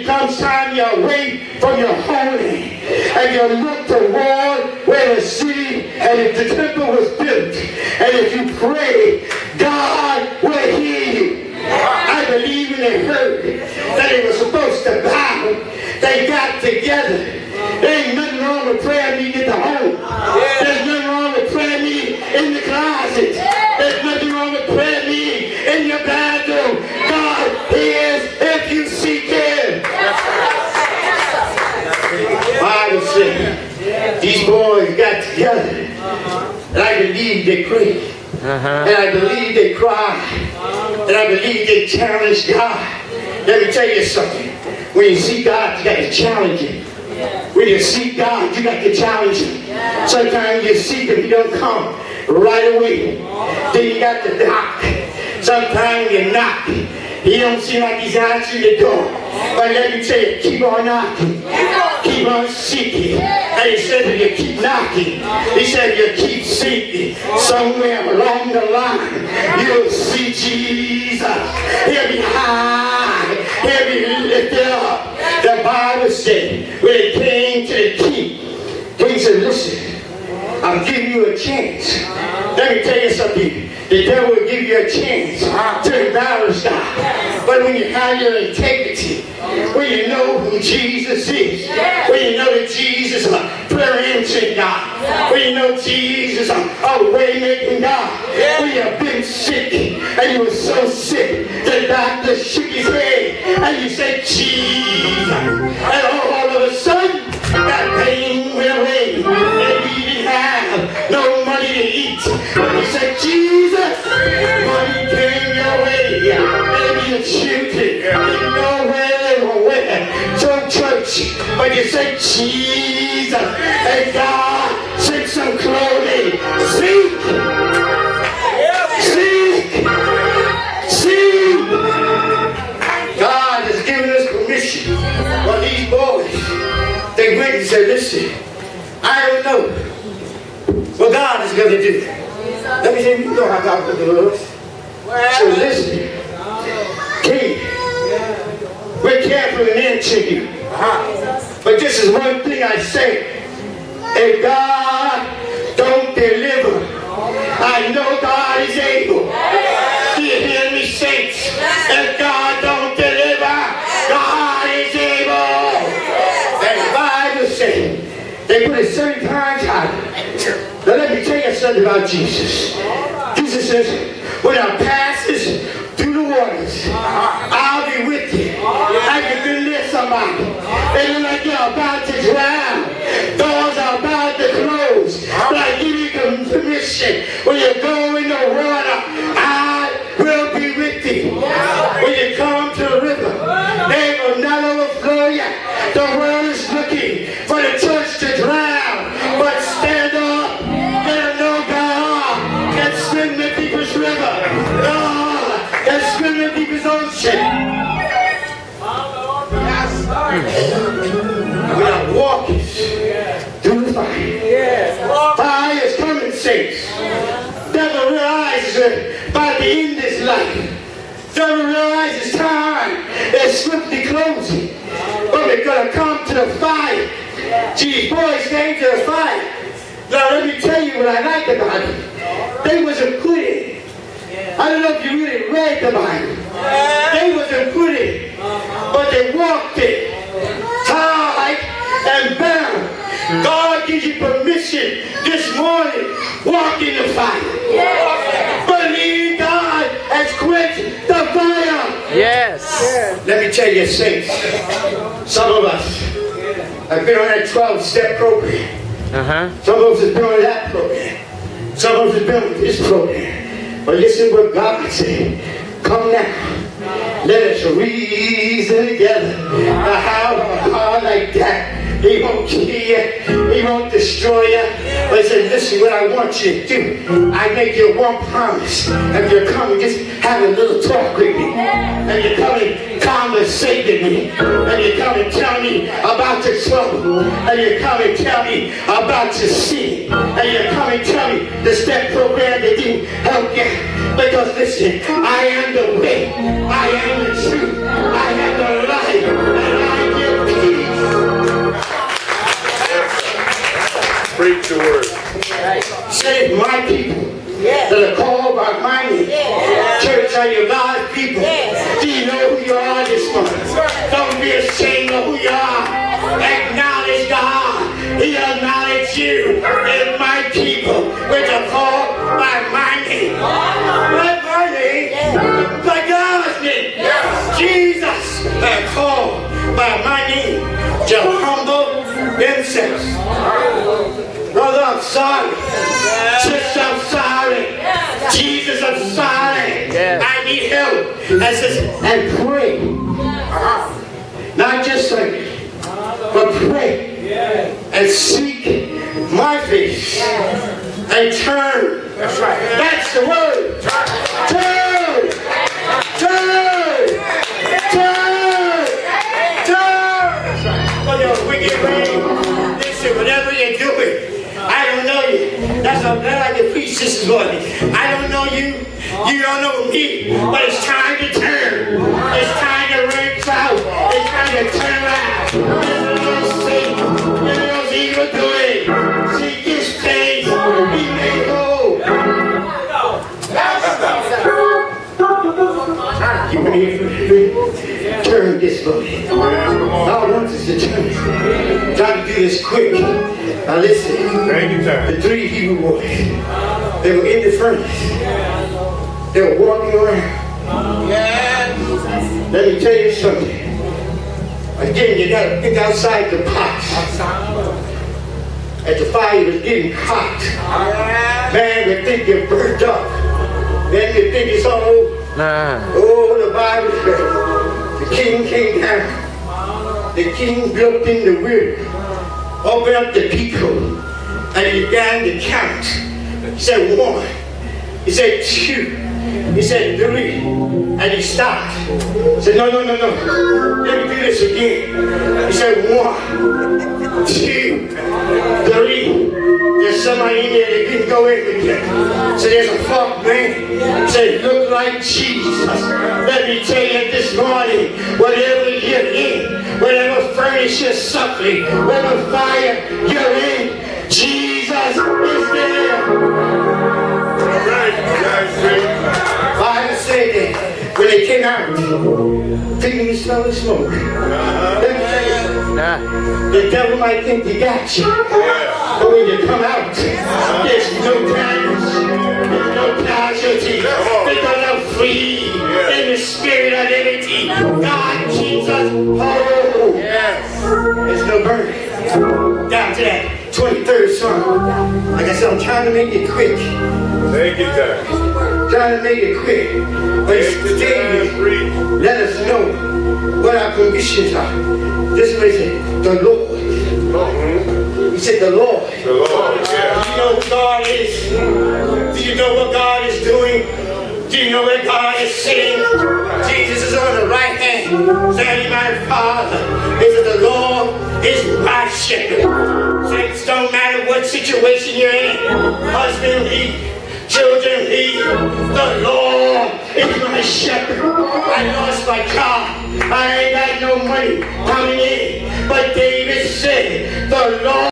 it comes time you're away from your homeland, and you look toward where the city and the temple was built, and if you pray, God will hear you. I believe when they heard that they were supposed to bow, they got together. There ain't nothing wrong with prayer meeting at the home. There's nothing wrong with prayer meeting in the closet. There's nothing wrong with prayer meeting in your bathroom. God hears if you seek Him. Bible said these boys got together, and I believe they prayed, and I believe they cried, and I believe they challenged God. Let me tell you something. When you see God, you got to challenge Him. When you seek God, you got to challenge Him. Sometimes you seek Him, He don't come right away. Then you got to knock. Sometimes you knock. He don't seem like He's answering the door. But let me tell you, keep on knocking. Keep on seeking. And He said if you keep knocking, He said if you keep seeking, somewhere along the line, you'll see Jesus. He'll be high. He'll be lifted up. The Bible said, when it came to the king, He said, listen, I'm giving you a chance. Let me tell you something. The devil will give you a chance to embarrass God. But when you have your integrity, when you know who Jesus is, when you know that Jesus is a prayer-answering God, when you know Jesus is a way-making God, when you've been sick, and you were so sick, the doctor shook his head, and you said, Jesus, and all of a sudden, that pain went away, and you didn't have no money to eat, but you said, Jesus, money came your way, maybe you children didn't know where they were went to church, but you said, Jesus, and God sent some clothing. Seek! Seek! Seek! God has given us permission. Well, these boys, they went and said, listen, I don't know what God is going to do. Let me tell you, you know how God will do it. So listen, King, we're careful and answer you. But this is one thing I say. If God don't deliver, I know God is able. Do you hear me, saints? If God don't deliver, God is able. And the Bible says they put a certain times out. Now let me tell you something about Jesus. Jesus says, when I passes through the waters, I'll be with you. I can deliver somebody. And when you're about to drown, doors are about to close. But I give you permission. When you go in the water, I will be with you. When you come to the river, they will not overflow you. The world is looking for the church to drown. But stand up. Let know God can swim the deepest river. God can swim the deepest ocean. We are walking through the fire. Fire is coming, saints. Devil realizes by the end of his life. Devil realizes time is swiftly closing. But we're going to come to the fire. These boys came to the fire. Now let me tell you what I like about it. They wasn't quitting. I don't know if you really read the Bible. They wasn't quitting. But they walked it. Tied and bound. God gives you permission this morning. Walk in the fire. Believe God has quenched the fire. Yes. Let me tell you, saints. Some of us have been on that 12-step program. Some of us have been on that program. Some of us have been on this program. But listen what God said. Come now. Let us reason together. Now how hard like that. He won't kill you. He won't destroy you. But he said, listen, what I want you to do, I make you one promise. If you come and just have a little talk with me. And you come and conversate with me. And you come and tell me about your trouble. And you come and tell me about your sin. And you come and tell me the step program that didn't help you. Because listen, I am the way, I am the truth, I am the life, and I give peace. Preach the word. Say, my people that are called by my name. Church, are you God's people? Do you know who you are this morning? Don't be ashamed of who you are. Acknowledge God. He acknowledged you as my people, which are called by my name. Not my name, by God's name. Jesus had called by my name to humble themselves. Brother, I'm sorry. Sister, I'm sorry. Jesus, I'm sorry. I need help. And pray. Not just like, but pray. And seek my face. And turn. That's right. That's the word. Turn. Turn. Turn. Turn. For your wicked way. Listen, whatever you're doing, I don't know you. That's how glad I can preach this morning. I don't know you. You don't know me. But it's time to turn. It's time to rinse out. It's time to turn around. Little evil doing. Seek his face. Be made whole. You want to hear from me? Turn this morning. God wants us to turn. Try to do this quick. Now listen. Thank you, sir. The 3 Hebrew boys, they were in the furnace. They were walking around. Let me tell you something. Again, you got to think outside the box. As the fire was getting hot, man would think you're burnt up. Then you think it's all over. Oh, the Bible says the king came down. The king looked in the wind, opened up the people, and he began to count. He said 1. He said 2. He said 3. And he stopped. He said, no. Let me do this again. He said 1, 2, 3. There's somebody in there that didn't go in with you. So there's a 4th man. Say, look like Jesus. Let me tell you this morning, whatever you're in, whatever furnace you're suffering, whatever fire you're in, Jesus is there. Bible said that when they came out, thinking you smell the smoke. Let me tell you something. The devil might think you got you. But when you come out, there's no damage, there's no casualty. They're gonna free in the spirit of liberty. God keeps us whole. There's no burden. Down to that 23rd Psalm. Like I said, I'm trying to make it quick. Thank you, sir. Trying to make it quick. But it's today, let us know what our conditions are. This is what he said, the Lord. He said the Lord. The Lord, Do you know who God is? Do you know what God is doing? Do you know where God is sitting? Jesus is on the right hand, saying, my Father. He said the Lord is my shepherd. Saints, don't matter what situation you're in. Husband, children, the Lord is my shepherd. I lost my car. I ain't got no money coming in. But David said, the Lord